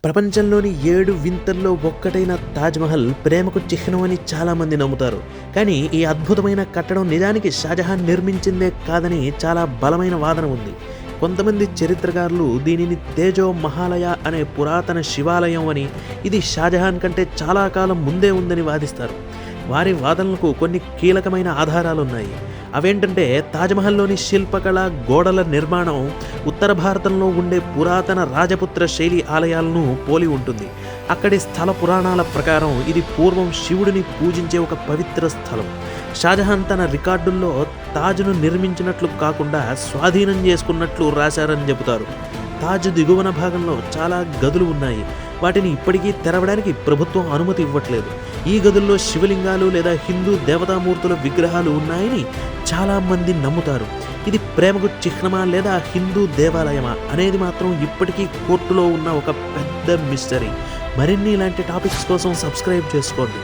ప్రపంచంలోని 7 వింతల్లో ఒక్కటైన తాజ్‌మహల్ ప్రేమకు చిహ్నం అని చాలామంది నమ్ముతారు. కానీ ఈ అద్భుతమైన కట్టడం నిజానికి షాజహాన్ నిర్మించిందే కాదని చాలా బలమైన వాదన ఉంది. కొంతమంది చరిత్రకారులు దీనిని తేజో మహాలయ అనే పురాతన శివాలయం అని, ఇది షాజహాన్ కంటే చాలా కాలం ముందే ఉందని వాదిస్తారు. వారి వాదనలకు కొన్ని కీలకమైన ఆధారాలున్నాయి. అవేంటంటే తాజ్‌మహల్‌లోని శిల్పకళ, గోడల నిర్మాణం ఉత్తర భారతంలో ఉండే పురాతన రాజపుత్ర శైలి ఆలయాలను పోలి ఉంటుంది. అక్కడి స్థల పురాణాల ప్రకారం ఇది పూర్వం శివుడిని పూజించే ఒక పవిత్ర స్థలం. షాజహాన్ తన రికార్డుల్లో తాజ్‌ను నిర్మించినట్లు కాకుండా స్వాధీనం చేసుకున్నట్లు రాశారని చెబుతారు. తాజ్ దిగువన భాగంలో చాలా గదులు ఉన్నాయి. వాటిని ఇప్పటికీ తెరవడానికి ప్రభుత్వం అనుమతి ఇవ్వట్లేదు. ఈ గదుల్లో శివలింగాలు లేదా హిందూ దేవతామూర్తుల విగ్రహాలు ఉన్నాయని చాలామంది నమ్ముతారు. ఇది ప్రేమకు చిహ్నమా లేదా హిందూ దేవాలయమా అనేది మాత్రం ఇప్పటికీ కోర్టులో ఉన్న ఒక పెద్ద మిస్టరీ. మరిన్ని ఇలాంటి టాపిక్స్ కోసం సబ్స్క్రైబ్ చేసుకోండి.